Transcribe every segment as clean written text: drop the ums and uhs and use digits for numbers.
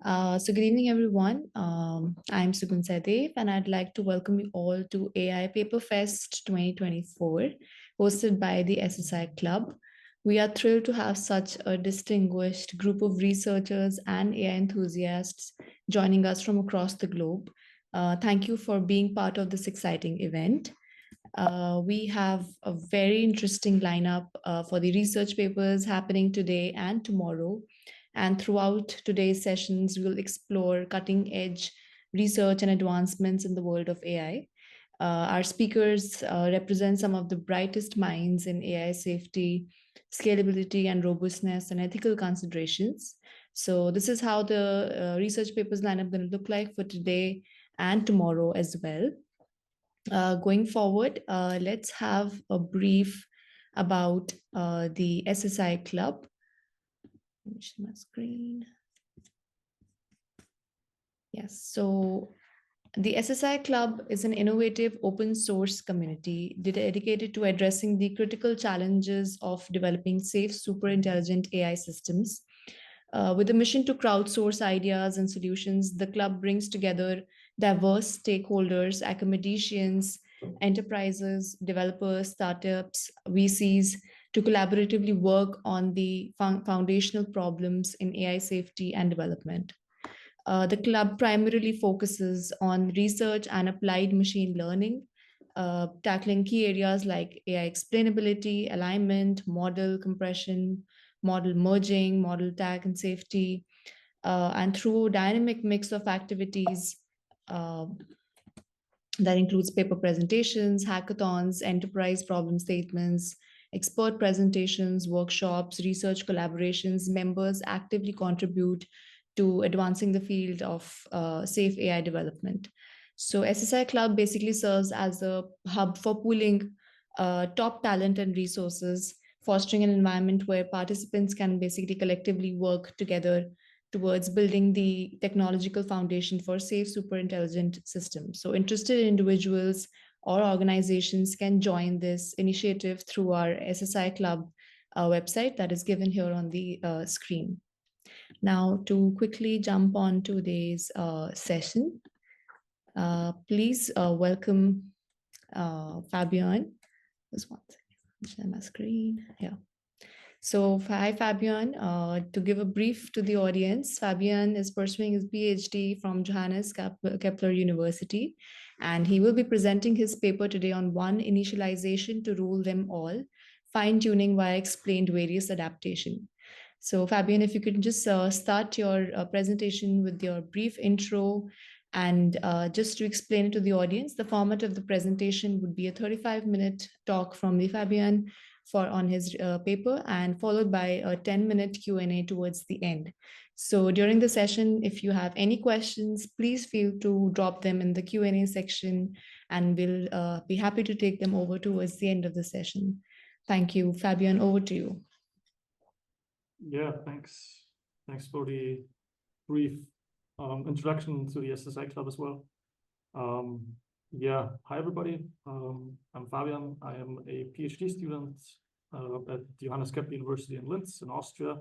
So good evening, everyone. I'm Sugun Sadev, and I'd like to welcome you all to AI Paper Fest 2024, hosted by the SSI Club. We are thrilled to have such a distinguished group of researchers and AI enthusiasts joining us from across the globe. Thank you for being part of this exciting event. We have a very interesting lineup for the research papers happening today and tomorrow. And throughout today's sessions, we'll explore cutting edge research and advancements in the world of AI. Our speakers represent some of the brightest minds in AI safety, scalability, and robustness and ethical considerations. So, this is how the research papers lineup going to look like for today and tomorrow as well. Going forward, let's have a brief about the SSI Club. Let me share my screen. Yes, so the SSI Club is an innovative open source community dedicated to addressing the critical challenges of developing safe, super intelligent AI systems. With a mission to crowdsource ideas and solutions, the club brings together diverse stakeholders, academicians, enterprises, developers, startups, VCs to collaboratively work on the foundational problems in AI safety and development. The club primarily focuses on research and applied machine learning, tackling key areas like AI explainability, alignment, model compression, model merging, model tag and safety, and through a dynamic mix of activities uh, that includes paper presentations, hackathons, enterprise problem statements, expert presentations, workshops, research collaborations. Members actively contribute to advancing the field of safe AI development. So, SSI Club basically serves as a hub for pooling top talent and resources, fostering an environment where participants can basically collectively work together towards building the technological foundation for safe, super intelligent systems. So, interested individuals or organizations can join this initiative through our SSI Club website that is given here on the screen. Now, to quickly jump on today's session, please welcome Fabian. Just one second, share my screen. Yeah. So, hi Fabian. To give a brief to the audience, Fabian is pursuing his PhD from Johannes Kepler University, and he will be presenting his paper today on one initialization to rule them all, fine tuning via explained various adaptation. So, Fabian, if you could just start your presentation with your brief intro. And just to explain it to the audience, the format of the presentation would be a 35-minute talk from the Fabian on his paper, and followed by a 10-minute Q&A towards the end. So during the session, if you have any questions, please feel to drop them in the Q&A section, and we'll be happy to take them over towards the end of the session. Thank you. Fabian, over to you. Yeah, thanks. Thanks for the brief introduction to the SSI Club as well. Yeah, hi everybody. I'm Fabian. I am a PhD student at Johannes Kepler University in Linz in Austria.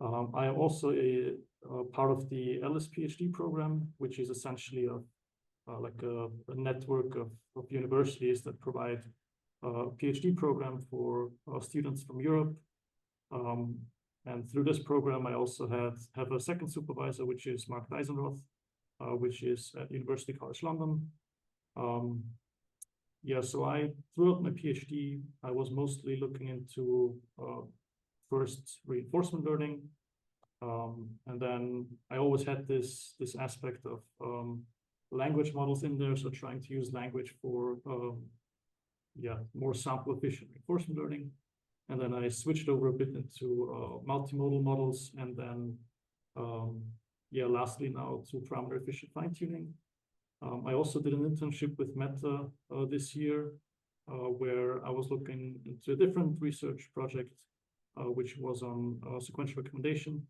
I am also a part of the LS PhD program, which is essentially like a network of universities that provide a PhD program for students from Europe. And through this program, I also have a second supervisor, which is Mark Dysenroth, which is at University College London. Yeah, so throughout my PhD, I was mostly looking into first reinforcement learning, and then I always had this aspect of language models in there, so trying to use language for yeah, more sample efficient reinforcement learning. And then I switched over a bit into multimodal models, and then yeah, lastly now to parameter efficient fine tuning. I also did an internship with Meta this year, where I was looking into a different research project, which was on sequential recommendation.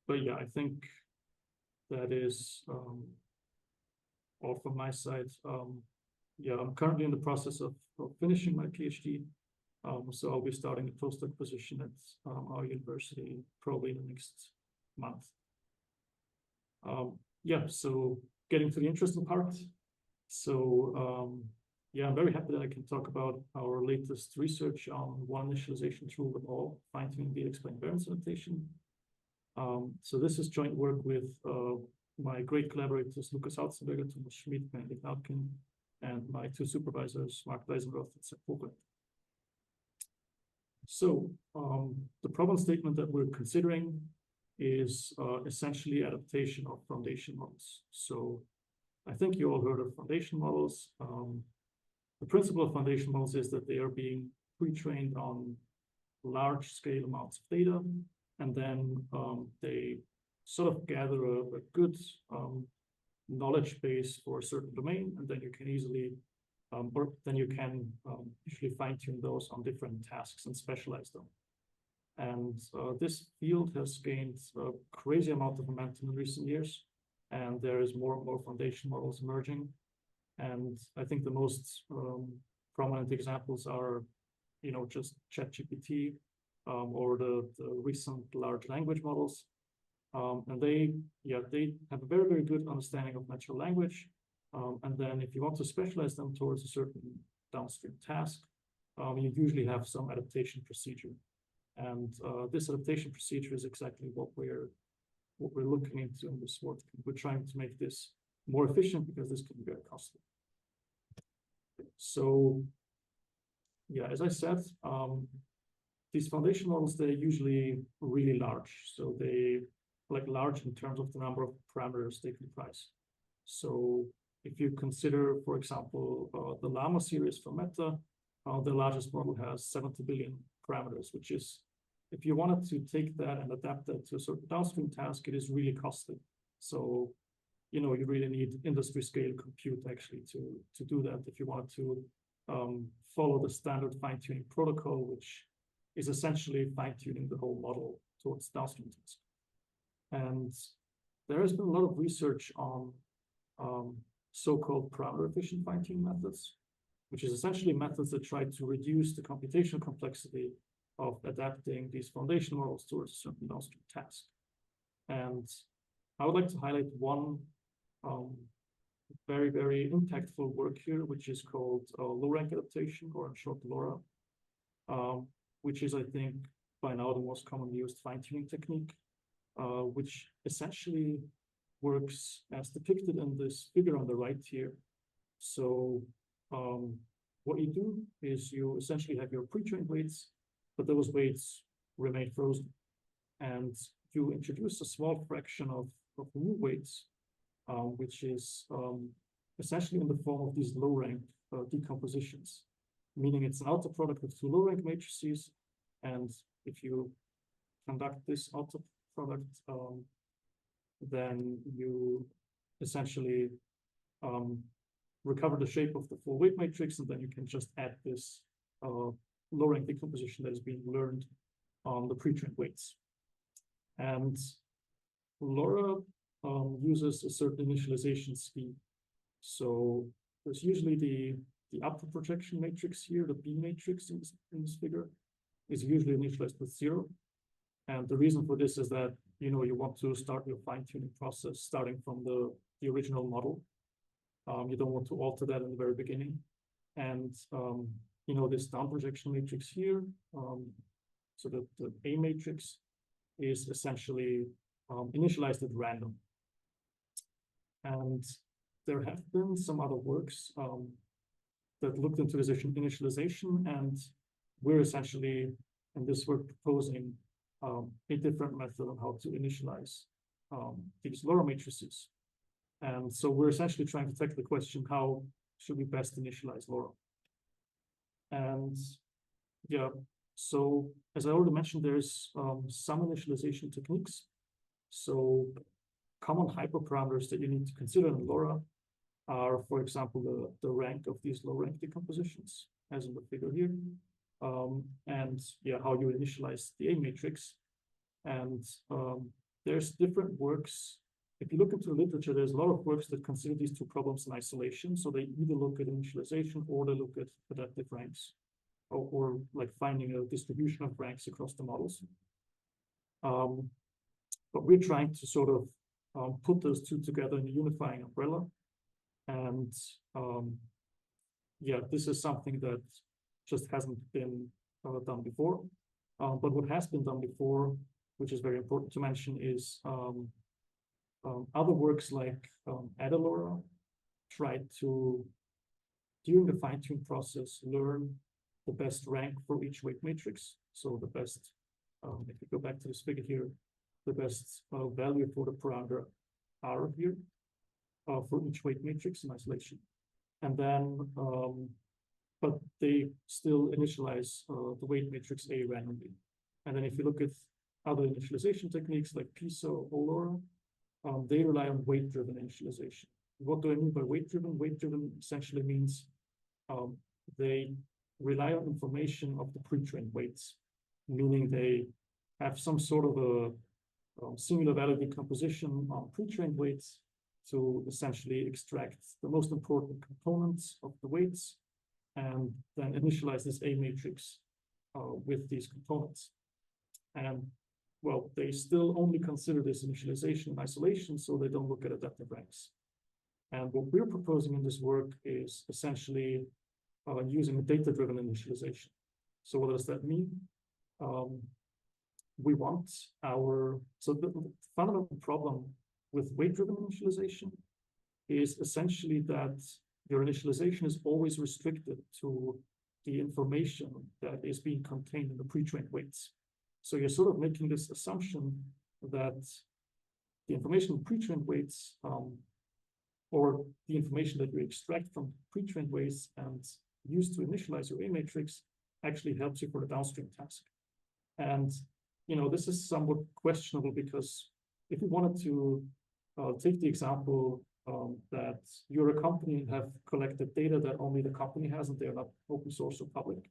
But yeah, I think that is all from my side. Yeah, I'm currently in the process of finishing my PhD. So I'll be starting a postdoc position at our university probably in the next month. Yeah, so getting to the interesting part. So yeah, I'm very happy that I can talk about our latest research on one initialization tool at all, fine-tuning the explained variance adaptation. So this is joint work with my great collaborators, Lukas Halzenberger, Thomas Schmidt, and Nick Nautkin, and my two supervisors, Mark Leisenroth and Seth Vogel. So the problem statement that we're considering is essentially adaptation of foundation models. So I think you all heard of foundation models. The principle of foundation models is that they are being pre-trained on large scale amounts of data, and then they sort of gather a good knowledge base for a certain domain, and then you can easily usually fine-tune those on different tasks and specialize them. And this field has gained a crazy amount of momentum in recent years, and there is more and more foundation models emerging. And I think the most prominent examples are, just ChatGPT or the recent large language models. And they have a very, very good understanding of natural language. And then if you want to specialize them towards a certain downstream task, you usually have some adaptation procedure. And this adaptation procedure is exactly what we're looking into in this work. We're trying to make this more efficient because this can be very costly. So yeah, as I said, these foundation models, they're usually really large. So they large in terms of the number of parameters they comprise. So if you consider, for example, the Llama series from Meta, the largest model has 70 billion parameters, which is, if you wanted to take that and adapt that to a certain downstream task, it is really costly. So, you really need industry scale compute actually to do that if you wanted to follow the standard fine-tuning protocol, which is essentially fine-tuning the whole model towards downstream tasks. And there has been a lot of research on so-called parameter efficient fine-tuning methods, which is essentially methods that try to reduce the computational complexity of adapting these foundation models towards a certain downstream task. And I would like to highlight one very, very impactful work here, which is called low-rank adaptation, or in short, LoRA, which is, I think, by now the most commonly used fine-tuning technique, which essentially works as depicted in this figure on the right here. So what you do is you essentially have your pre-trained weights, but those weights remain frozen. And you introduce a small fraction of new weights, which is essentially in the form of these low-rank decompositions, meaning it's an outer product of two low-rank matrices. And if you conduct this outer product, then you essentially recover the shape of the full weight matrix, and then you can just add this low-rank decomposition that is being learned on the pre-trained weights. And LoRA uses a certain initialization scheme. So there's usually the upper projection matrix here, the B matrix in this figure, is usually initialized with 0. And the reason for this is that you want to start your fine-tuning process starting from the original model. You don't want to alter that in the very beginning. And this down projection matrix here, so the A matrix is essentially initialized at random. And there have been some other works that looked into this initialization, and we're essentially in this work proposing a different method on how to initialize these LoRA matrices. And so we're essentially trying to tackle the question, how should we best initialize LoRA? And yeah, so as I already mentioned, there's some initialization techniques. So common hyperparameters that you need to consider in LoRA are, for example, the rank of these low-rank decompositions, as in the figure here. And yeah, how you initialize the A matrix. And there's different works. If you look into the literature, there's a lot of works that consider these two problems in isolation. So they either look at initialization or they look at adaptive ranks. or like finding a distribution of ranks across the models. But we're trying to sort of put those two together in a unifying umbrella. And yeah, this is something that just hasn't been done before. But what has been done before, which is very important to mention, is other works like Adalora tried to, during the fine-tune process, learn the best rank for each weight matrix. So the best, if we go back to this figure here, the best value for the parameter R here for each weight matrix in isolation. And then, but they still initialize the weight matrix A randomly. And then if you look at other initialization techniques like PISA or LoRa, they rely on weight-driven initialization. What do I mean by weight-driven? Weight-driven essentially means they rely on information of the pre-trained weights, meaning they have some sort of a singular value decomposition on pre-trained weights to essentially extract the most important components of the weights and then initialize this A matrix with these components. And well, they still only consider this initialization in isolation, so they don't look at adaptive ranks. And what we're proposing in this work is essentially using a data-driven initialization. So what does that mean? We want so the fundamental problem with weight-driven initialization is essentially that your initialization is always restricted to the information that is being contained in the pre-trained weights. So you're sort of making this assumption that the information in pre-trained weights or the information that you extract from pre-trained weights and use to initialize your A matrix actually helps you for the downstream task. And you know, this is somewhat questionable because if you wanted to take the example that you're a company and have collected data that only the company has and they're not open source or public,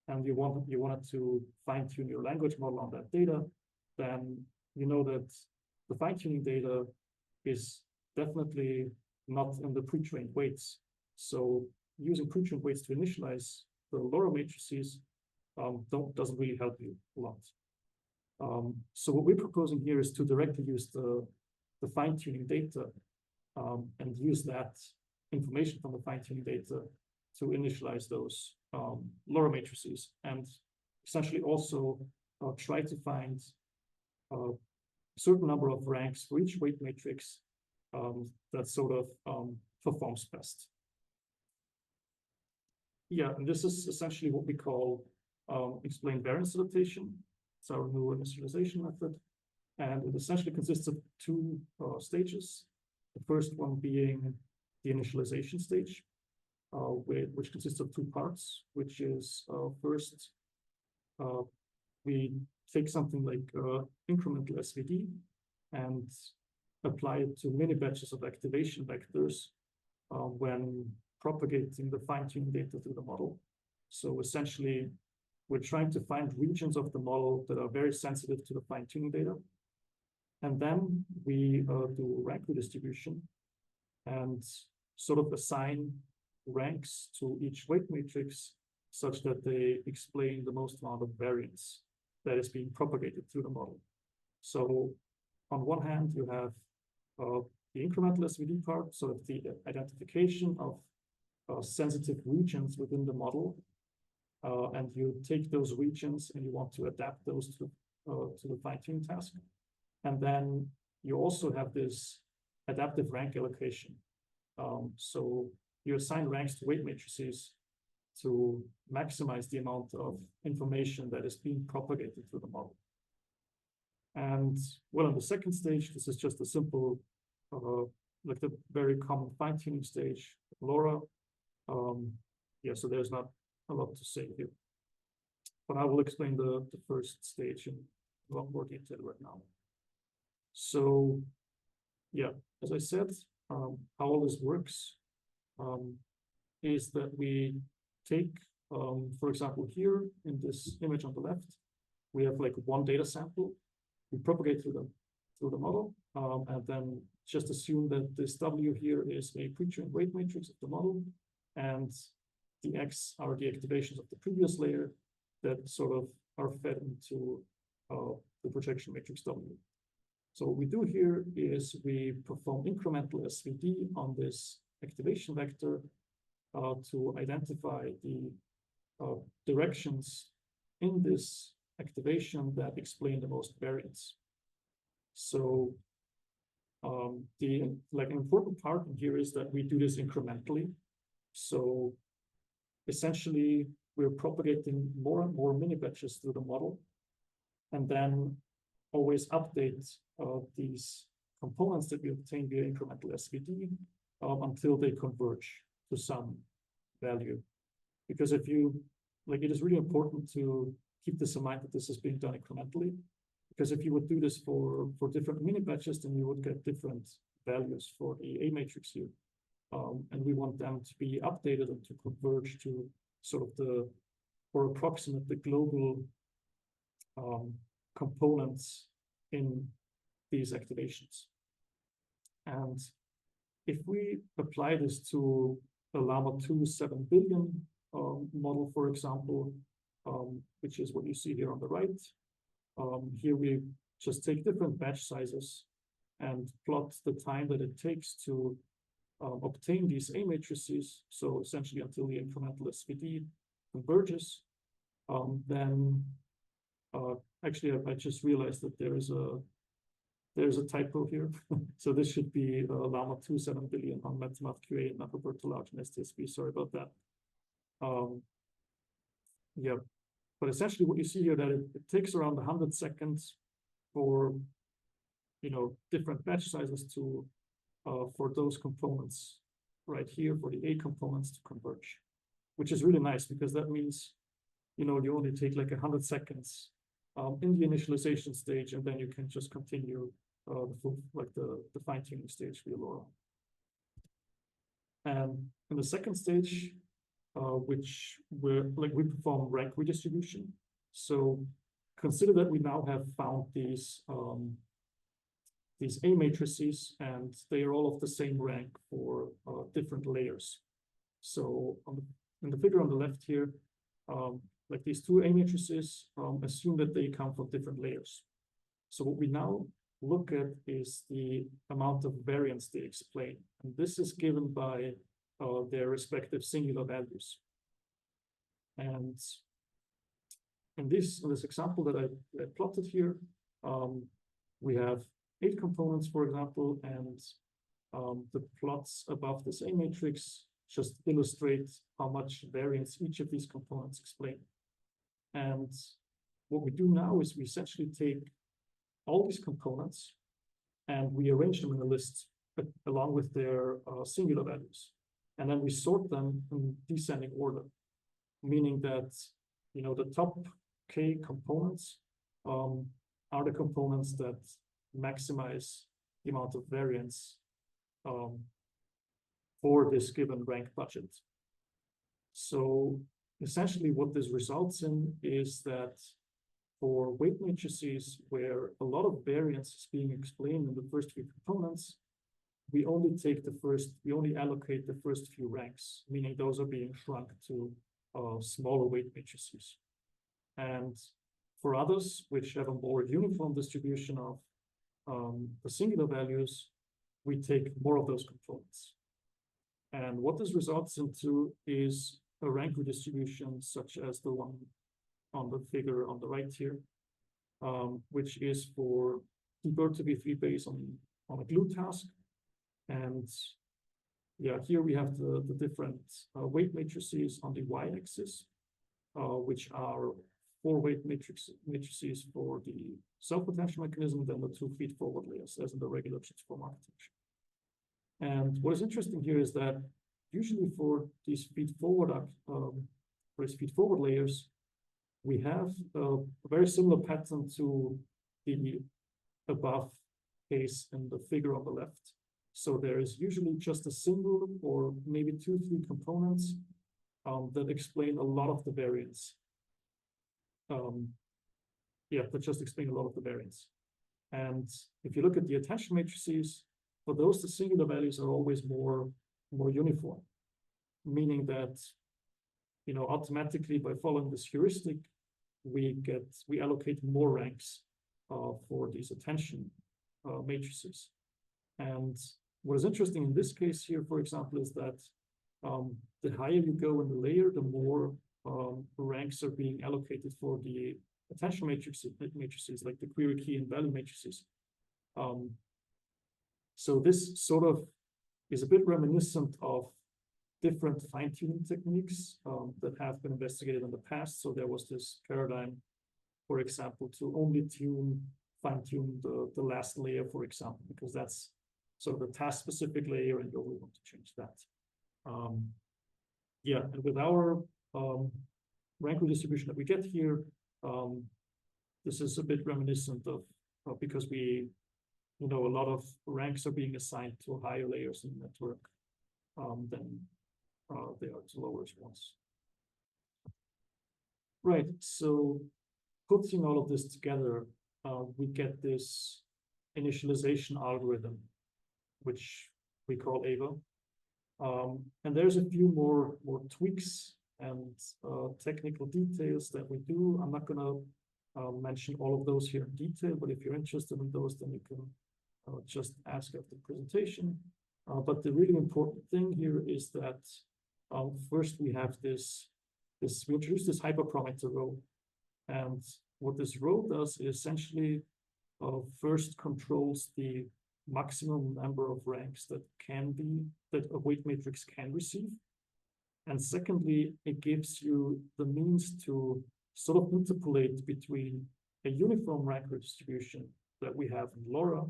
and you wanted to fine-tune your language model on that data, then you know that the fine-tuning data is definitely not in the pre-trained weights. So using pre-trained weights to initialize the LoRa matrices doesn't really help you a lot. So what we're proposing here is to directly use the fine-tuning data and use that information from the fine-tuning data to initialize those LoRa matrices, and essentially also try to find a certain number of ranks for each weight matrix that sort of performs best. Yeah, and this is essentially what we call explained variance adaptation. It's our new initialization method, and it essentially consists of two stages. The first one being the initialization stage, which consists of two parts, which is first, we take something like incremental SVD and apply it to many batches of activation vectors when propagating the fine-tuning data through the model. So essentially, we're trying to find regions of the model that are very sensitive to the fine-tuning data. And then we do rank redistribution and sort of assign ranks to each weight matrix such that they explain the most amount of variance that is being propagated through the model. So on one hand, you have the incremental SVD part, so it's the identification of sensitive regions within the model. And you take those regions and you want to adapt those to the fine-tuning task. And then you also have this adaptive rank allocation. So you assign ranks to weight matrices to maximize the amount of information that is being propagated through the model. And well, in the second stage, this is just a simple, like the very common fine-tuning stage, LoRa. Yeah, so there's not a lot to say here. But I will explain the first stage in a lot more detail right now. So yeah, as I said, how all this works is that we take, for example, here in this image on the left, we have like one data sample. We propagate through the model, and then just assume that this W here is a pre-trained weight matrix of the model, and the X are the activations of the previous layer that sort of are fed into the projection matrix W. So what we do here is we perform incremental SVD on this activation vector to identify the directions in this activation that explain the most variance. So an important part in here is that we do this incrementally. So essentially, we're propagating more and more mini batches through the model, and then always update these components that we obtain via incremental SVD until they converge to some value. Because if you, it is really important to keep this in mind that this is being done incrementally. Because if you would do this for different mini batches, then you would get different values for the A matrix here. And we want them to be updated and to converge to sort of or approximate the global components in these activations. And if we apply this to a Llama 2 7 billion model, for example, which is what you see here on the right, here we just take different batch sizes and plot the time that it takes to obtain these A matrices. So essentially until the incremental SVD converges, then actually I just realized that there's a typo here. So this should be Llama 2 7 billion on MathMath QA and not Roberto Large and STSB. Sorry about that. Yeah, but essentially what you see here that it takes around 100 seconds for different batch sizes to for those components right here, for the A components to converge, which is really nice because that means you only take like 100 seconds in the initialization stage, and then you can just continue the fine-tuning stage for your LoRa. And in the second stage, which we perform rank redistribution. So consider that we now have found these A matrices, and they are all of the same rank for different layers. So in the figure on the left here, like these two A matrices, assume that they come from different layers. So what we now look at is the amount of variance they explain. And this is given by their respective singular values. And in this example that I plotted here, we have 8 components, for example, and the plots above this A matrix just illustrate how much variance each of these components explain. And what we do now is we essentially take all these components and we arrange them in a list along with their singular values. And then we sort them in descending order, meaning that the top K components are the components that maximize the amount of variance for this given rank budget. So essentially what this results in is that for weight matrices where a lot of variance is being explained in the first few components, we only allocate the first few ranks, meaning those are being shrunk to smaller weight matrices. And for others, which have a more uniform distribution of the singular values, we take more of those components. And what this results into is a rank redistribution such as the one on the figure on the right here, which is for DBERT-to-B3 based on a glue task. And yeah, here we have the different weight matrices on the y-axis, which are 4 weight matrices for the self-potential mechanism, then the 2 feed-forward layers, as in the regular transform architecture. And what is interesting here is that usually for these feed-forward layers, we have a very similar pattern to the above case in the figure on the left. So there is usually just a single or maybe 2-3 components that explain a lot of the variance. That just explain a lot of the variance. And if you look at the attention matrices, for those, the singular values are always more uniform, meaning that automatically by following this heuristic, we allocate more ranks for these attention matrices. And what is interesting in this case here, for example, is that the higher you go in the layer, the more ranks are being allocated for the attention matrices like the query key and value matrices. So this sort of is a bit reminiscent of different fine-tuning techniques that have been investigated in the past. So there was this paradigm, for example, to only fine-tune the last layer, for example, because that's sort of a task-specific layer, and you only want to change that. Yeah, and with our rank redistribution that we get here, this is a bit reminiscent of because we, a lot of ranks are being assigned to higher layers in the network than they are to lower ones. Right, so putting all of this together, we get this initialization algorithm, which we call AVA. And there's a few more tweaks and technical details that we do. I'm not going to mention all of those here in detail, but if you're interested in those, then you can just ask after the presentation. But the really important thing here is that first we have we introduce this hyperparameter row. And what this row does is essentially first controls the maximum number of ranks that a weight matrix can receive. And secondly, it gives you the means to sort of interpolate between a uniform rank redistribution that we have in LoRa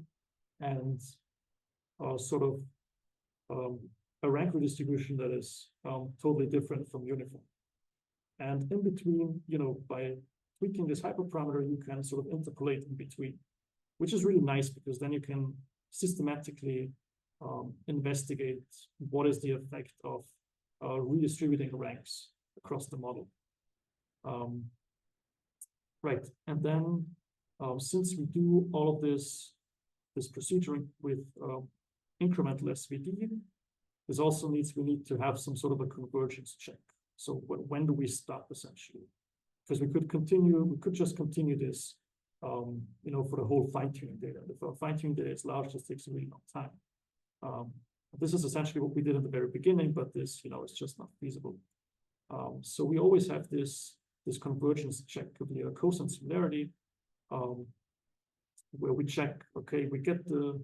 and sort of a rank redistribution that is totally different from uniform. And in between, by tweaking this hyperparameter, you can sort of interpolate in between, which is really nice because then you can systematically investigate what is the effect of redistributing ranks across the model. Right, and then since we do all of this procedure with incremental SVD, this also we need to have some sort of a convergence check. So when do we stop essentially? Because we could just continue this, for the whole fine-tuning data. If our fine-tuning data is large, this takes a really long time. This is essentially what we did at the very beginning, but this, is just not feasible. So we always have this convergence check, could be a cosine similarity, where we check, okay, we get the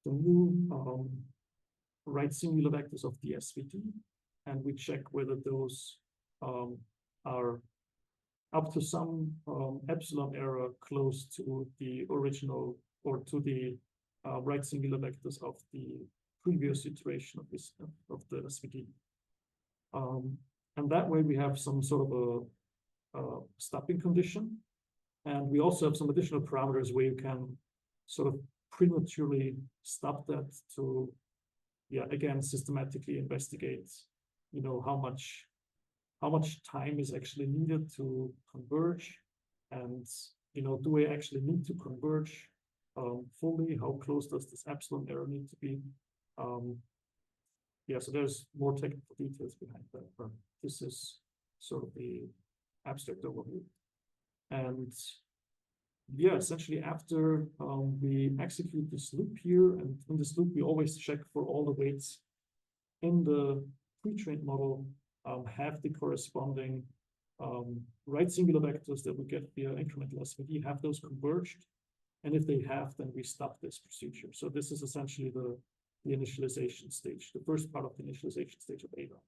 new right singular vectors of the SVD, and we check whether those are up to some epsilon error close to the original or to the right singular vectors of the previous iteration of the SVD. And that way we have some sort of a stopping condition. And we also have some additional parameters where you can sort of prematurely stop that to, again, systematically investigate, how much time is actually needed to converge, and do I actually need to converge fully? How close does this epsilon error need to be? So there's more technical details behind that, but this is sort of the abstract overview. And essentially after we execute this loop here, and in this loop we always check for all the weights in the pre-trained model have the corresponding right singular vectors that we get via incremental SVD, have those converged. And if they have, then we stop this procedure. So this is essentially the initialization stage, the first part of the initialization stage of AVA.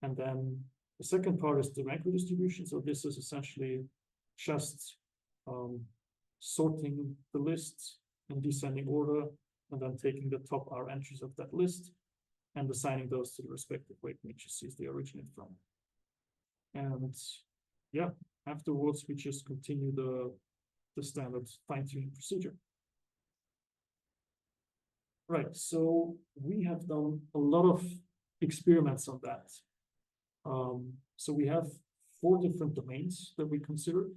And then the second part is the rank redistribution. So this is essentially just sorting the lists in descending order, and then taking the top R entries of that list and assigning those to the respective weight matrices they originate from. And afterwards we just continue the standard fine-tuning procedure. Right, so we have done a lot of experiments on that. So we have 4 different domains that we consider.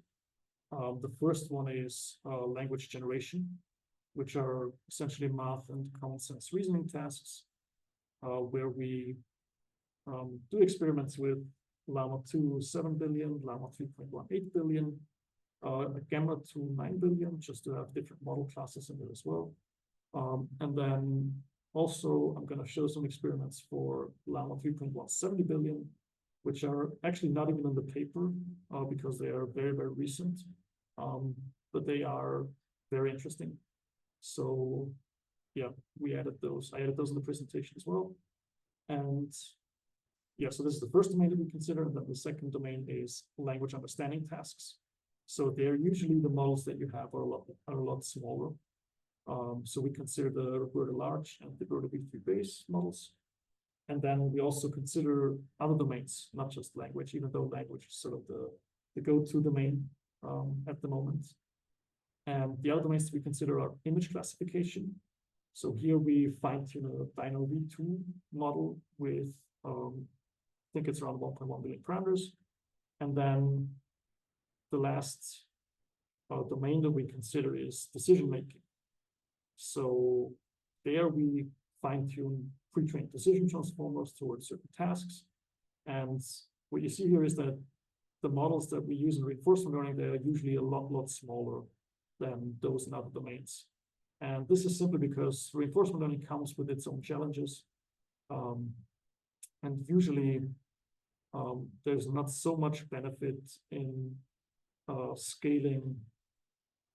The first one is language generation, which are essentially math and common sense reasoning tasks, where we do experiments with Llama 2, 7 billion, Llama 3.18 billion, Gamma 2, 9 billion, just to have different model classes in there as well. And then also, I'm going to show some experiments for Llama 3.170 billion, which are actually not even in the paper because they are very, very recent, but they are very interesting. So yeah, we added those. I added those in the presentation as well. And yeah, so this is the first domain that we consider. And then the second domain is language understanding tasks. So they're usually the models that you have are a lot smaller. So we consider the Roberta Large and the Roberta V3 base models. And then we also consider other domains, not just language, even though language is sort of the go-to domain at the moment. And the other domains that we consider are image classification. So here we fine-tune a Dino V2 model with, I think it's around 1.1 billion parameters. And then the last domain that we consider is decision-making. So there we fine-tune pre-trained decision transformers towards certain tasks. And what you see here is that the models that we use in reinforcement learning, they are usually a lot smaller than those in other domains. And this is simply because reinforcement learning comes with its own challenges. And usually there's not so much benefit in scaling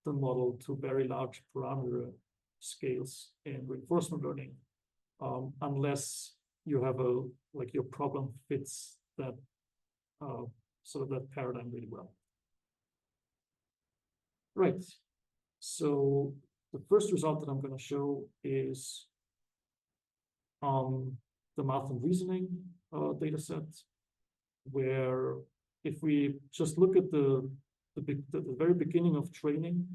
the model to very large parameter scales in reinforcement learning, unless you have like your problem fits that sort of that paradigm really well. Right. So the first result that I'm going to show is the math and reasoning data set, where if we just look at the very beginning of training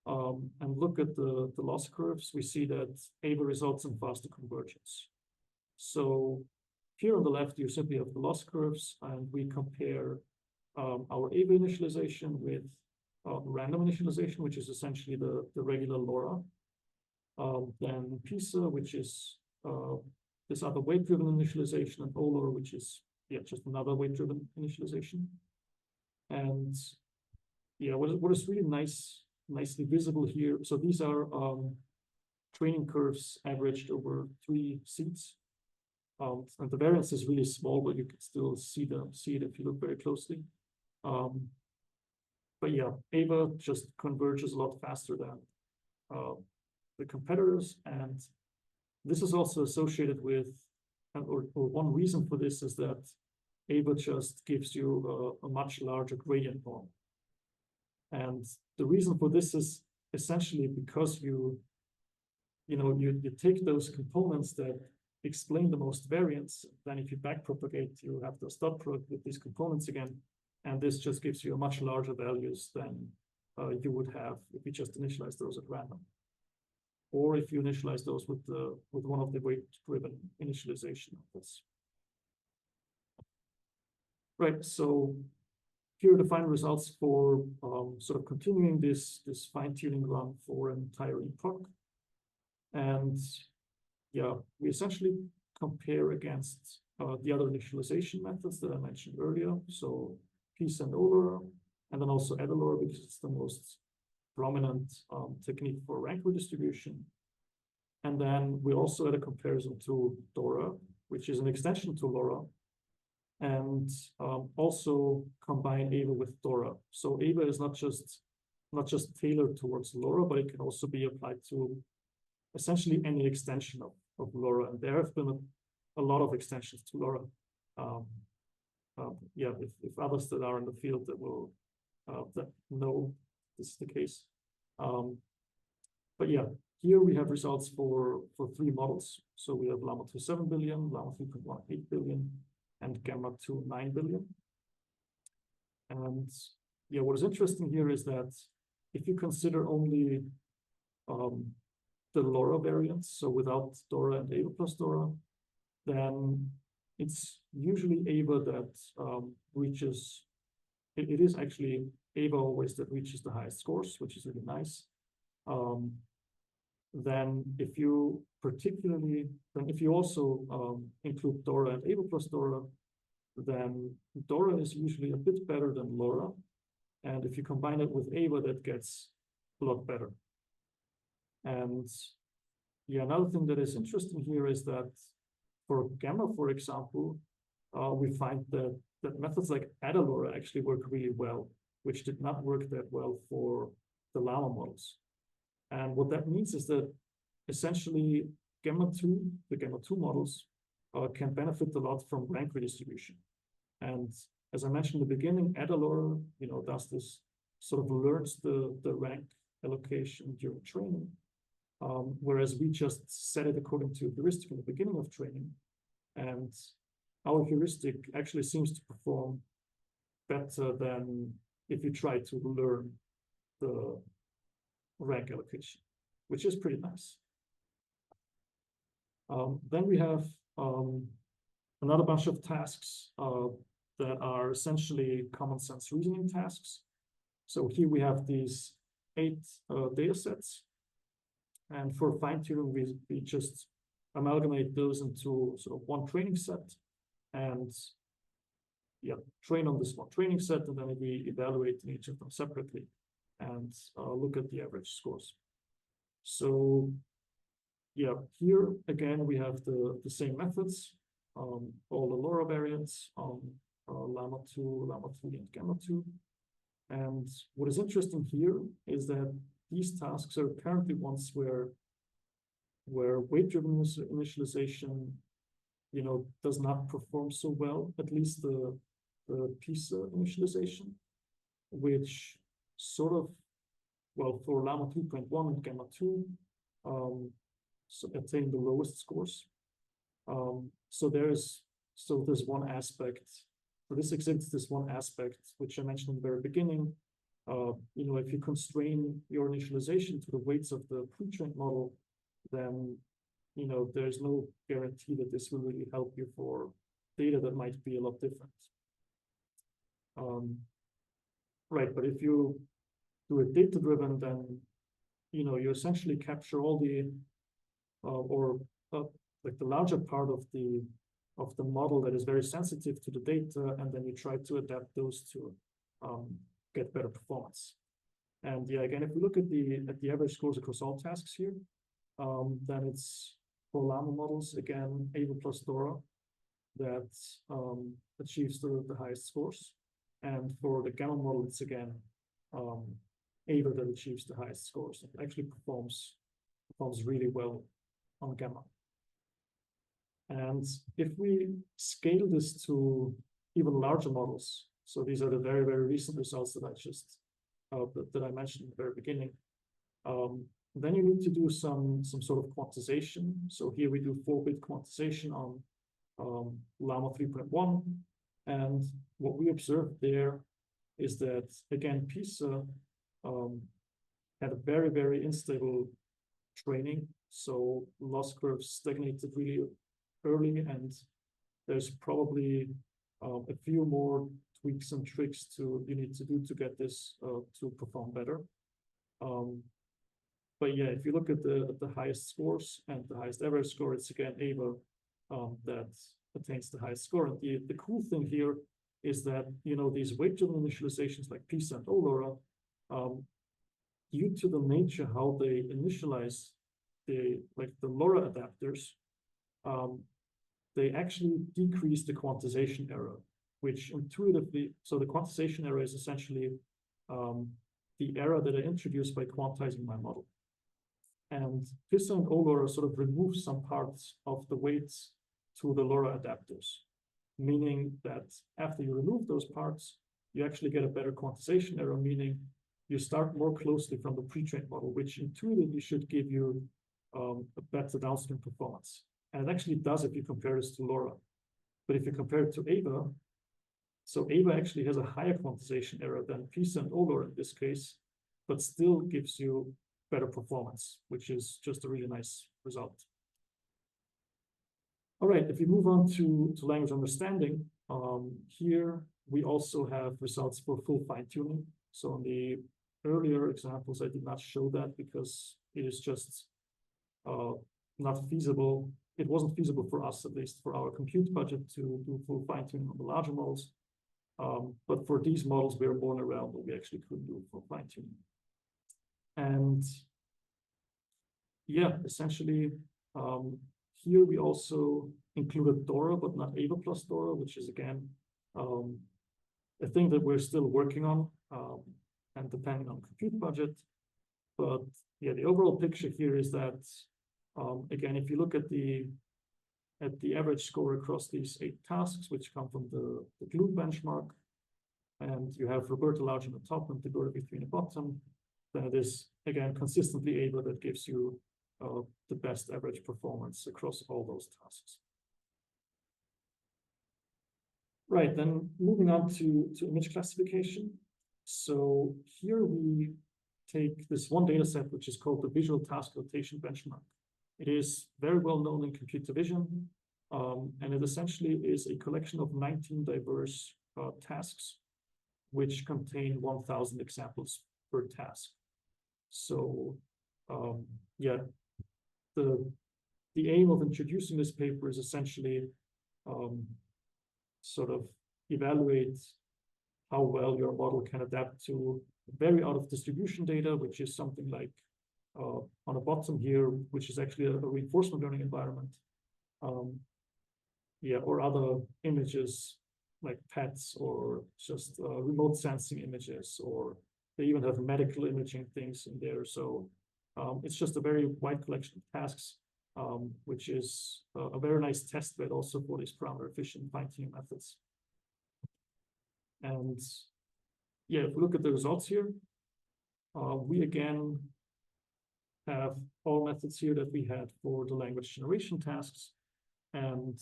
and look at the loss curves, we see that AVA results in faster convergence. So here on the left, you simply have the loss curves, and we compare our AVA initialization with random initialization, which is essentially the regular LoRa. Then PISA, which is this other weight-driven initialization, and OLOR, which is just another weight-driven initialization. And yeah, what is really nicely visible here. So these are training curves averaged over 3 seats. And the variance is really small, but you can still see it if you look very closely. But yeah, AVA just converges a lot faster than the competitors. And this is also associated with, or one reason for this is that AVA just gives you a much larger gradient norm. And the reason for this is essentially because you take those components that explain the most variance, then if you backpropagate, you have to dot product with these components again, and this just gives you a much larger values than you would have if you just initialize those at random, or if you initialize those with one of the weight-driven initialization methods. Right. So here are the final results for sort of continuing this fine-tuning run for an entire epoch. And yeah, we essentially compare against the other initialization methods that I mentioned earlier. So PISA and OLOR, and then also EDOLOR, because it's the most prominent technique for rank redistribution. And then we also had a comparison to DORA, which is an extension to LoRa, and also combine AVA with DORA. So AVA is not just tailored towards LoRa, but it can also be applied to essentially any extension of LoRa. And there have been a lot of extensions to LoRa. Yeah, if others that are in the field that will that know this is the case. But yeah, here we have results for 3 models. So we have Llama 2, 7 billion, Llama 3.18 billion, and Gamma 2, 9 billion. And yeah, what is interesting here is that if you consider only the LoRa variants, so without DORA and AVA plus DORA, then it's usually AVA that reaches, it is actually AVA always that reaches the highest scores, which is really nice. Then if you also include DORA and AVA plus DORA, then Dora is usually a bit better than LoRa. And if you combine it with AVA, that gets a lot better. And yeah, another thing that is interesting here is that for gamma, for example, we find that methods like AdaLoRa actually work really well, which did not work that well for the Llama models. And what that means is that essentially the gamma 2 models can benefit a lot from rank redistribution. And as I mentioned in the beginning, AdaLoRa, does this sort of learns the rank allocation during training, whereas we just set it according to heuristic in the beginning of training. And our heuristic actually seems to perform better than if you try to learn the rank allocation, which is pretty nice. Then we have another bunch of tasks that are essentially common sense reasoning tasks. So here we have these 8 data sets. And for fine-tuning, we just amalgamate those into sort of one training set and train on this one training set, and then we evaluate each of them separately and look at the average scores. So here again, we have the same methods, all the LoRa variants on Llama 2, Llama 3, and Gamma 2. And what is interesting here is that these tasks are currently ones where weight-driven initialization, does not perform so well, at least the Paischer initialization, which sort of, for Llama 2.1 and Gamma 2, attain the lowest scores. So there's one aspect. So this exhibits this one aspect, which I mentioned in the very beginning. If you constrain your initialization to the weights of the pre-trained model, then there's no guarantee that this will really help you for data that might be a lot different. Right, but if you do it data-driven, then you essentially capture all the like the larger part of the model that is very sensitive to the data, and then you try to adapt those to get better performance. And again, if we look at the average scores across all tasks here, then it's for Llama models, again, AVA plus Dora that achieves the highest scores. And for the Gamma model, it's again AVA that achieves the highest scores. It actually performs really well on Gamma. And if we scale this to even larger models, so these are the very, very recent results that I just that I mentioned in the very beginning, then you need to do some sort of quantization. So here we do 4-bit quantization on Llama 3.1. And what we observed there is that, again, Paischer had a very, very unstable training. So loss curves stagnated really early, and there's probably a few more tweaks and tricks you need to do to get this to perform better. But if you look at the highest scores and the highest average score, it's again AVA that attains the highest score. And the cool thing here is that these weight-driven initializations like Paischer and LoRa, due to the nature how they initialize the LoRa adapters, they actually decrease the quantization error, which intuitively, so the quantization error is essentially the error that I introduced by quantizing my model. And Paischer and LoRa sort of remove some parts of the weights to the LoRa adapters, meaning that after you remove those parts, you actually get a better quantization error, meaning you start more closely from the pre-trained model, which intuitively should give you a better downstream performance. And it actually does if you compare this to LoRa. But if you compare it to AVA, so AVA actually has a higher quantization error than Paischer and LoRa in this case, but still gives you better performance, which is just a really nice result. All right, if you move on to language understanding, here we also have results for full fine-tuning. So in the earlier examples, I did not show that because it is just not feasible it wasn't feasible for us, at least for our compute budget, to do full fine-tuning on the larger models. But for these models, we are born around where we actually could do full fine-tuning. And yeah, essentially, here we also included Dora, but not Ava plus Dora, which is again a thing that we're still working on, and depending on compute budget. But yeah, the overall picture here is that again, if you look at the average score across these 8 tasks, which come from the GLUE benchmark, and you have Roberta Large on the top and Roberta V3 in the bottom, then it is again consistently Ava that gives you the best average performance across all those tasks. Right, then moving on to image classification. So here we take this one data set, which is called the Visual Task Rotation Benchmark. It is very well known in computer vision, and it essentially is a collection of 19 diverse tasks, which contain 1,000 examples per task. So yeah, the aim of introducing this paper is essentially sort of evaluate how well your model can adapt to very out of distribution data, which is something like on the bottom here, which is actually a reinforcement learning environment. Yeah, or other images like pets or just remote sensing images, or they even have medical imaging things in there. So it's just a very wide collection of tasks, which is a very nice test bed also for these parameter efficient fine-tuning methods. And yeah, if we look at the results here, we again have all methods here that we had for the language generation tasks. And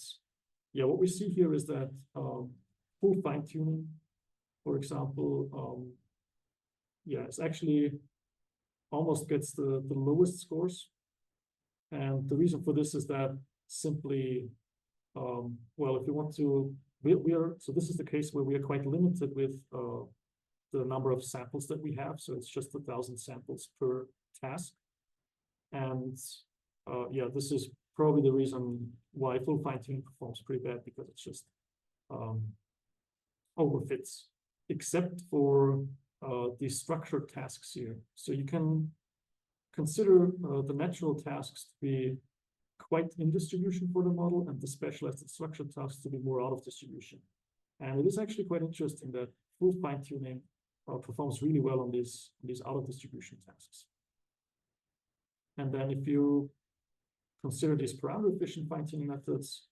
yeah, what we see here is that full fine-tuning, for example, yeah, it's actually almost gets the lowest scores. And the reason for this is that simply, well, if you want to, so this is the case where we are quite limited with the number of samples that we have. So it's just 1,000 samples per task. And yeah, this is probably the reason why full fine-tuning performs pretty bad, because it's just overfits, except for these structured tasks here. So you can consider the natural tasks to be quite in distribution for the model, and the specialized and structured tasks to be more out of distribution. And it is actually quite interesting that full fine-tuning performs really well on these out of distribution tasks. And then if you consider these parameter efficient fine-tuning methods,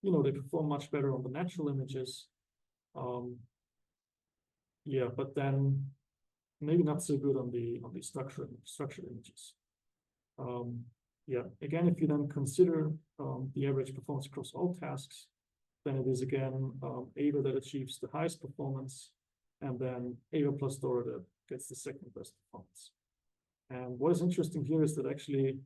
you know, they perform much better on the natural images. Yeah, but then maybe not so good on the structured images. Yeah, again, if you then consider the average performance across all tasks, then it is again Ava that achieves the highest performance, and then Ava plus Dora that gets the second best performance. And what is interesting here is that actually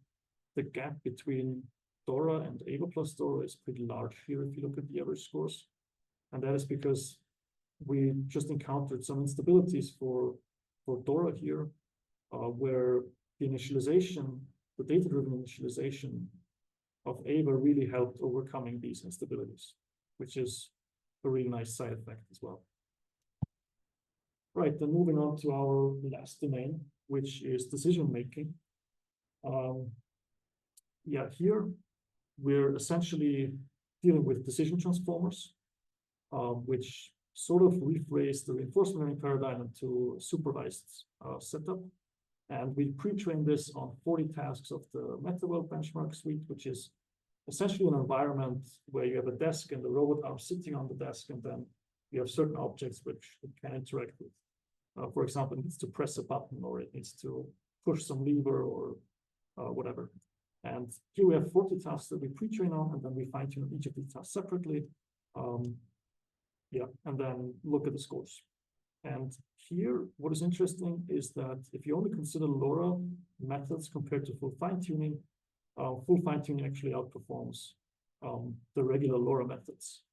the gap between Dora and Ava plus Dora is pretty large here if you look at the average scores. And that is because we just encountered some instabilities for Dora here, where the initialization, the data-driven initialization of Ava really helped overcoming these instabilities, which is a really nice side effect as well. Right, then moving on to our last domain, which is decision-making. Yeah, here we're essentially dealing with decision transformers, which sort of rephrase the reinforcement learning paradigm into supervised setup. And we pre-trained this on 40 tasks of the MetaWorld benchmark suite, which is essentially an environment where you have a desk and the robot arm sitting on the desk, and then you have certain objects which it can interact with. For example, it needs to press a button, or it needs to push some lever, or whatever. And here we have 40 tasks that we pre-train on, and then we fine-tune each of these tasks separately. Yeah, and then look at the scores. And here, what is interesting is that if you only consider LoRa methods compared to full fine-tuning actually outperforms the regular LoRa methods.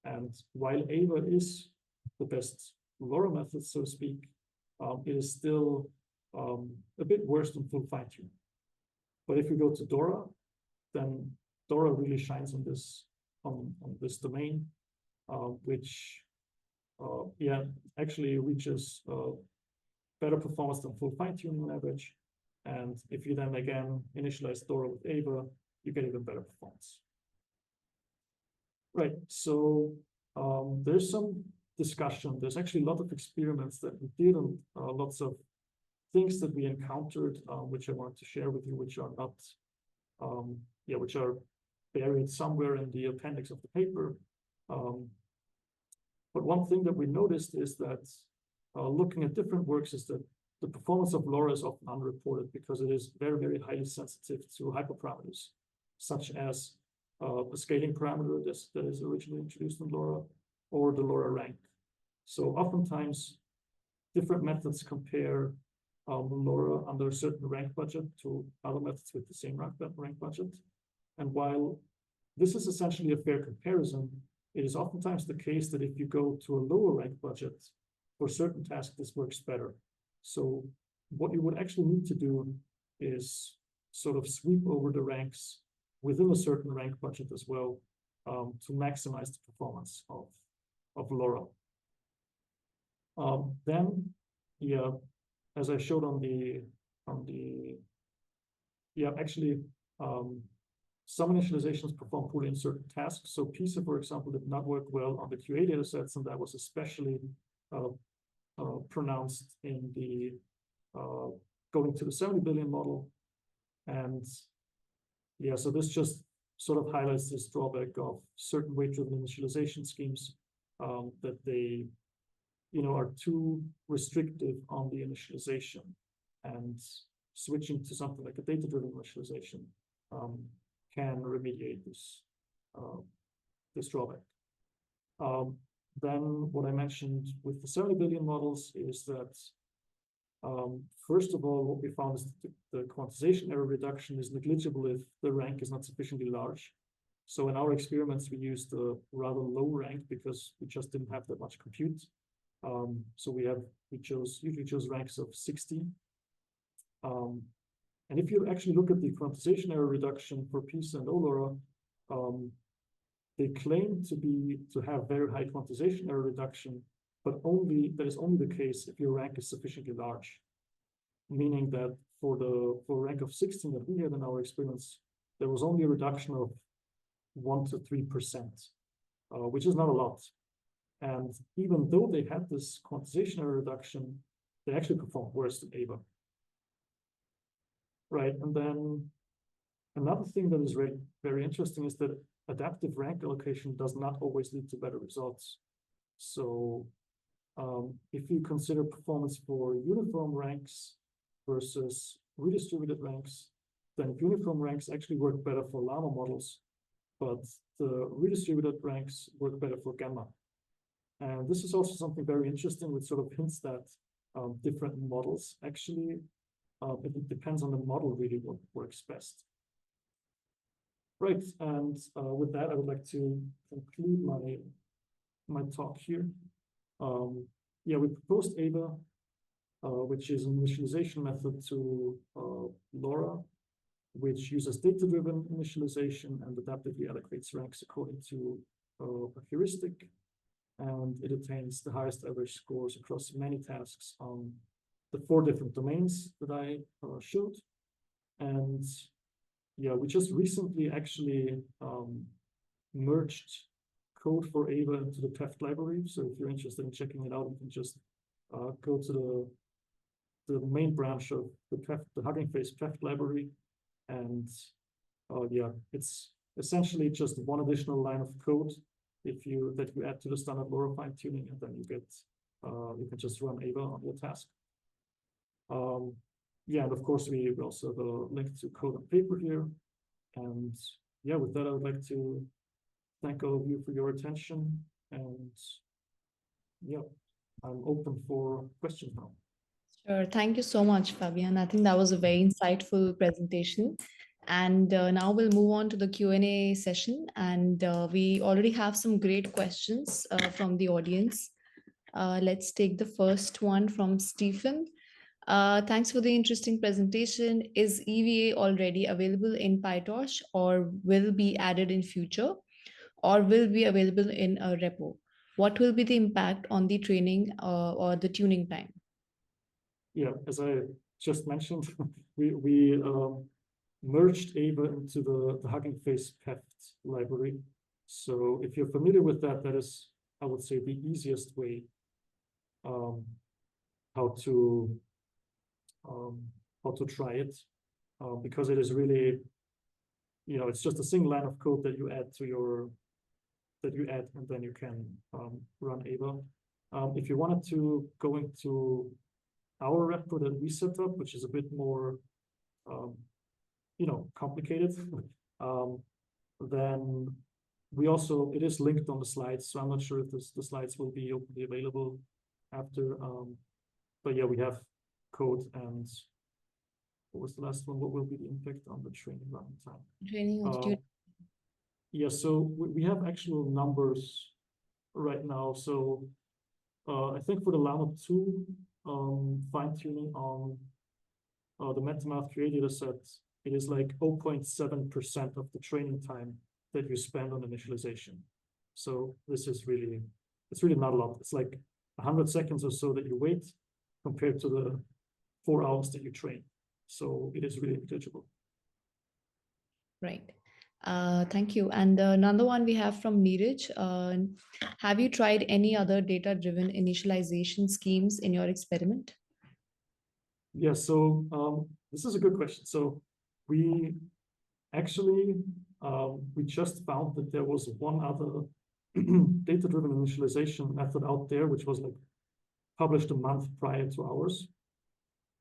And while Ava is the best LoRa method, so to speak, it is still a bit worse than full fine-tuning. But if we go to Dora, then DORA really shines on this domain, which yeah, actually reaches better performance than full fine-tuning on average. And if you then again initialize DORA with AVA, you get even better performance. Right, so there's some discussion. There's actually a lot of experiments that we did and lots of things that we encountered, which I wanted to share with you, which are not, yeah, which are buried somewhere in the appendix of the paper. But one thing that we noticed is that looking at different works is that the performance of LoRa is often unreported because it is very, very highly sensitive to hyperparameters, such as a scaling parameter that is originally introduced in LoRa, or the LoRa rank. So oftentimes, different methods compare LoRa under a certain rank budget to other methods with the same rank budget. And while this is essentially a fair comparison, it is oftentimes the case that if you go to a lower rank budget for certain tasks, this works better. So what you would actually need to do is sort of sweep over the ranks within a certain rank budget as well, to maximize the performance of LoRa. Then, yeah, as I showed yeah, actually, some initializations perform poorly in certain tasks. So PISA, for example, did not work well on the QA datasets, and that was especially pronounced in the going to the 70 billion model. And yeah, so this just sort of highlights this drawback of certain weight-driven initialization schemes, that they, you know, are too restrictive on the initialization, and switching to something like a data-driven initialization can remediate this this drawback. Then what I mentioned with the 70 billion models is that first of all, what we found is that the quantization error reduction is negligible if the rank is not sufficiently large. So in our experiments, we used a rather low rank because we just didn't have that much compute. So we usually chose ranks of 60. And if you actually look at the quantization error reduction for PISA and OLoRa, they claim to have very high quantization error reduction, but that is only the case if your rank is sufficiently large. Meaning that for rank of 16 that we had in our experiments, there was only a reduction of 1 to 3%, which is not a lot. And even though they had this quantization error reduction, they actually performed worse than AVA. Right, and then another thing that is very interesting is that adaptive rank allocation does not always lead to better results. So if you consider performance for uniform ranks versus redistributed ranks, then uniform ranks actually work better for llama models, but the redistributed ranks work better for gamma. And this is also something very interesting, which sort of hints that different models actually, it depends on the model really what works best. Right, and with that, I would like to conclude my talk here. Yeah, we proposed AVA, which is an initialization method to LoRa, which uses data-driven initialization and adaptively allocates ranks according to a heuristic, and it attains the highest average scores across many tasks on the 4 different domains that I showed. And yeah, we just recently actually merged code for AVA into the TEFT library. So if you're interested in checking it out, you can just go to the main branch of the Hugging Face TEFT library. And yeah, it's essentially just one additional line of code that you add to the standard LoRa fine tuning, and then you can just run AVA on your task. Yeah, and of course we also have a link to code and paper here. And yeah, with that, I would like to thank all of you for your attention. And yeah, I'm open for questions now. Sure. Thank you so much, Fabian. I think that was a very insightful presentation. And now we'll move on to the Q&A session. And we already have some great questions from the audience. Let's take the first one from Stephen. Thanks for the interesting presentation. Is EVA already available in PyTorch or will be added in future or will be available in a repo? What will be the impact on the training or the tuning time? Yeah, as I just mentioned, we merged AVA into the Hugging Face PEFT library. So if you're familiar with that, that is, I would say, the easiest way how to try it, because it is really, it's just a single line of code that you add and then you can run AVA. If you wanted to go into our repo that we set up, which is a bit more complicated, then it is linked on the slides, so I'm not sure if the slides will be openly available after, but yeah, we have code. And what was the last one? What will be the impact on the training running time? Training of tuning. Yeah, so we have actual numbers right now. So I think for the Llama 2 fine-tuning on the MetaMath QA data set, it is like 0.7% of the training time that you spend on initialization. So this is really, it's really not a lot. It's like 100 seconds or so that you wait compared to the 4 hours that you train. So it is really negligible. Right. Thank you. And another one we have from Neeraj. Have you tried any other data-driven initialization schemes in your experiment? Yeah, so this is a good question. So we actually, we just found that there was one other data-driven initialization method out there, which was like published a month prior to ours.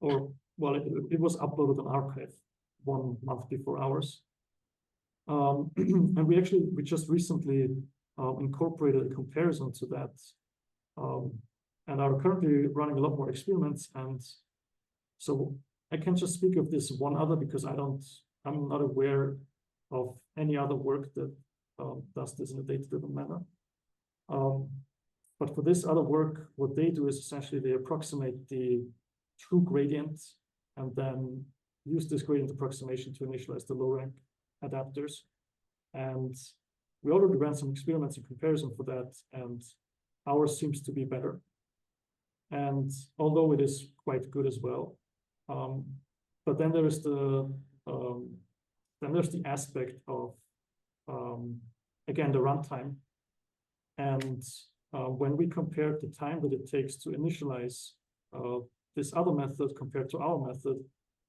Or, well, it was uploaded on arXiv 1 month before ours. And we just recently incorporated a comparison to that, and are currently running a lot more experiments. And so I can just speak of this one other because I'm not aware of any other work that does this in a data-driven manner. But for this other work, what they do is essentially they approximate the true gradient and then use this gradient approximation to initialize the low-rank adapters. And we already ran some experiments in comparison for that, and ours seems to be better. And although it is quite good as well, but then there is the aspect of again the runtime. And when we compared the time that it takes to initialize this other method compared to our method,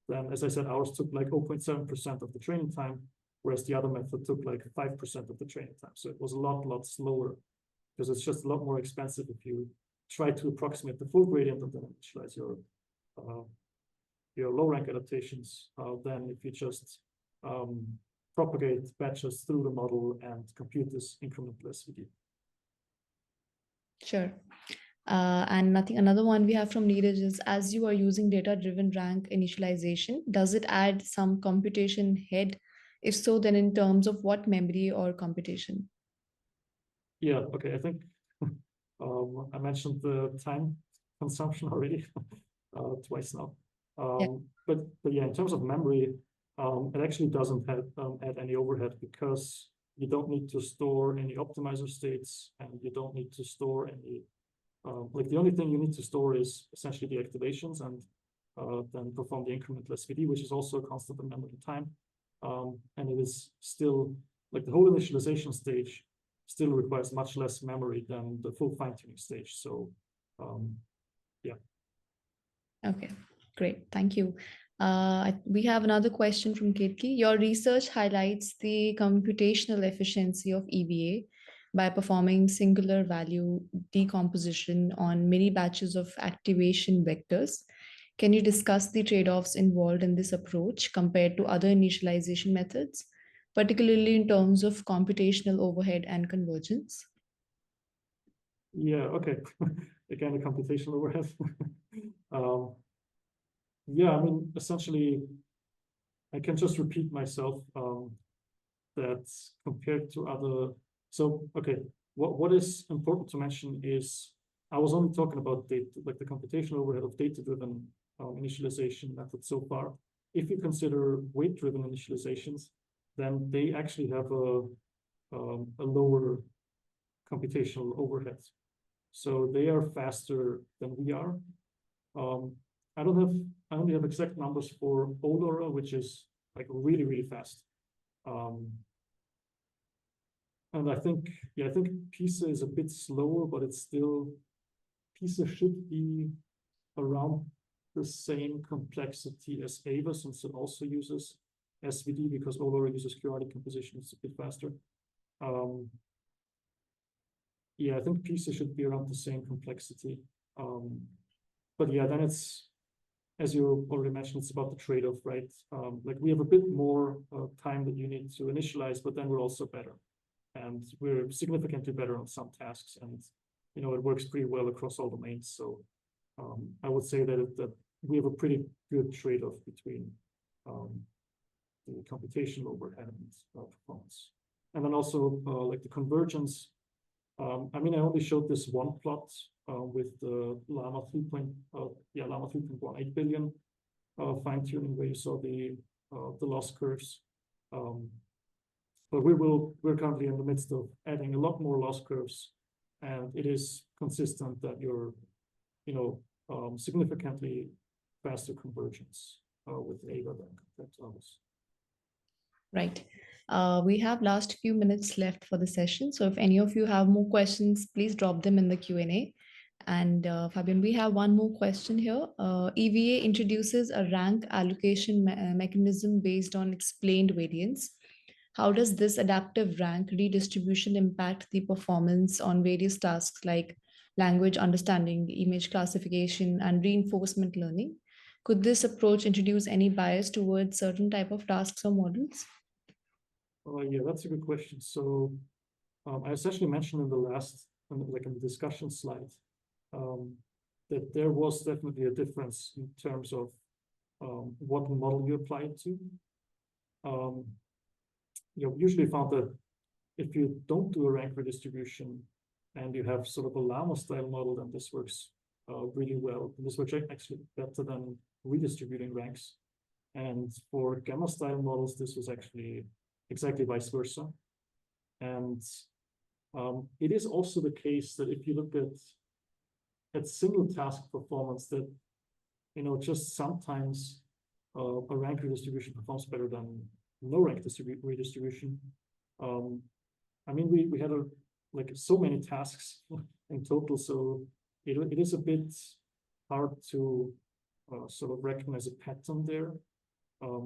then as I said, ours took like 0.7% of the training time, whereas the other method took like 5% of the training time. So it was a lot slower because it's just a lot more expensive if you try to approximate the full gradient and then initialize your low rank adaptations than if you just propagate batches through the model and compute this incremental SVD. Sure. And another one we have from Neeraj is, as you are using data-driven rank initialization, does it add some computation head? If so, then in terms of what memory or computation? Yeah, okay, I think I mentioned the time consumption already twice now. But yeah, in terms of memory, it actually doesn't add any overhead because you don't need to store any optimizer states and you don't need to store any, like the only thing you need to store is essentially the activations and then perform the incremental SVD, which is also a constant in memory time. And it is still, like the whole initialization stage still requires much less memory than the full fine-tuning stage. So yeah. Okay, great, thank you. We have another question from Ketki. Your research highlights the computational efficiency of EVA by performing singular value decomposition on many batches of activation vectors. Can you discuss the trade-offs involved in this approach compared to other initialization methods, particularly in terms of computational overhead and convergence? Yeah, okay. Again, the computational overhead. Yeah, I mean, essentially, I can just repeat myself that compared to other. So, okay, what is important to mention is I was only talking about data, like the computational overhead of data-driven initialization method so far. If you consider weight-driven initializations, then they actually have a lower computational overhead. So they are faster than we are. I only have exact numbers for OLORA, which is like really, really fast. And I think PISA is a bit slower, but it's still, PISA should be around the same complexity as AVA, since it also uses SVD, because OLORA uses QRT composition, it's a bit faster. Yeah, I think PISA should be around the same complexity. But yeah, then it's, as you already mentioned, it's about the trade-off, right? Like we have a bit more time that you need to initialize, but then we're also better. And we're significantly better on some tasks, and you know, it works pretty well across all domains. So I would say that we have a pretty good trade-off between the computational overhead and performance. And then also like the convergence. I mean, I only showed this one plot with the Llama 3.18 billion fine-tuning, where you saw the loss curves. But we're currently in the midst of adding a lot more loss curves, and it is consistent that you're, you know, significantly faster convergence with AVA than compared to others. Right. We have last few minutes left for the session. So if any of you have more questions, please drop them in the Q&A. And Fabian, we have one more question here. EVA introduces a rank allocation mechanism based on explained variance. How does this adaptive rank redistribution impact the performance on various tasks like language understanding, image classification, and reinforcement learning? Could this approach introduce any bias towards certain type of tasks or models? Yeah, that's a good question. So I essentially mentioned in the last, like in the discussion slide, that there was definitely a difference in terms of what model you apply it to. You know, usually found that if you don't do a rank redistribution and you have sort of a Llama style model, then this works really well. And this works actually better than redistributing ranks. And for gamma style models, this was actually exactly vice versa. And it is also the case that if you look at single task performance, that, you know, just sometimes a rank redistribution performs better than no rank redistribution. I mean, we had like so many tasks in total, so it is a bit hard to sort of recognize a pattern there.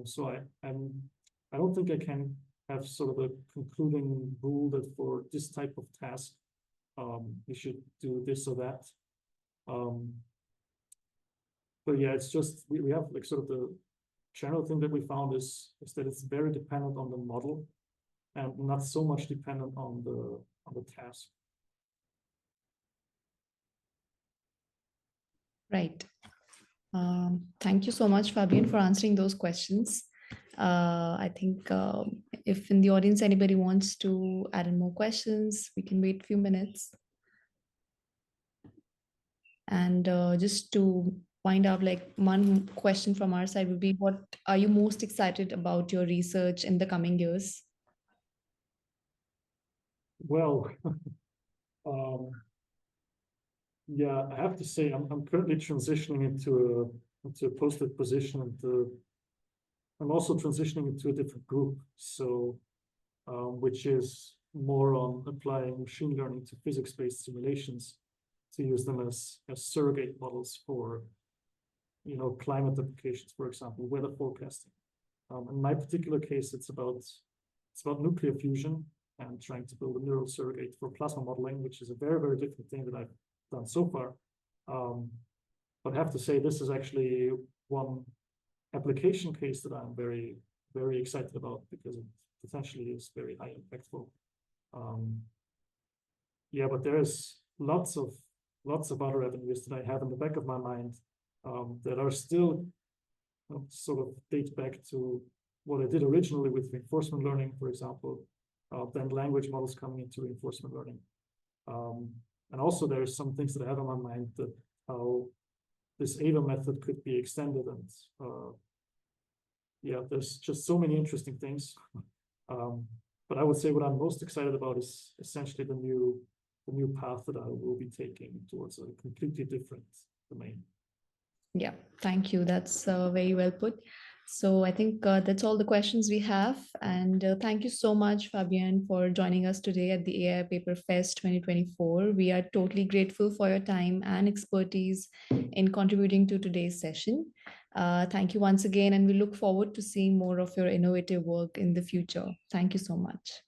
So I don't think I can have sort of a concluding rule that for this type of task, we should do this or that. But yeah, it's just we have like sort of the general thing that we found is that it's very dependent on the model and not so much dependent on the task. Right. Thank you so much, Fabian, for answering those questions. I think if in the audience anybody wants to add in more questions, we can wait a few minutes. And just to find out, like one question from our side would be, what are you most excited about your research in the coming years? Well, yeah, I have to say I'm currently transitioning into a posted position, and I'm also transitioning into a different group, so which is more on applying machine learning to physics-based simulations to use them as surrogate models for, you know, climate applications, for example, weather forecasting. In my particular case, it's about nuclear fusion and trying to build a neural surrogate for plasma modeling, which is a very, very different thing that I've done so far. But I have to say, this is actually one application case that I'm very, very excited about because it potentially is very high impactful. Yeah, but there's lots of other avenues that I have in the back of my mind that are still sort of date back to what I did originally with reinforcement learning, for example, then language models coming into reinforcement learning. And also there's some things that I have on my mind that how this AVA method could be extended, and yeah, there's just so many interesting things. But I would say what I'm most excited about is essentially the new path that I will be taking towards a completely different domain. Yeah, thank you. That's very well put. So I think that's all the questions we have. And thank you so much, Fabian, for joining us today at the AI Paper Fest 2024. We are totally grateful for your time and expertise in contributing to today's session. Thank you once again, and we look forward to seeing more of your innovative work in the future. Thank you so much.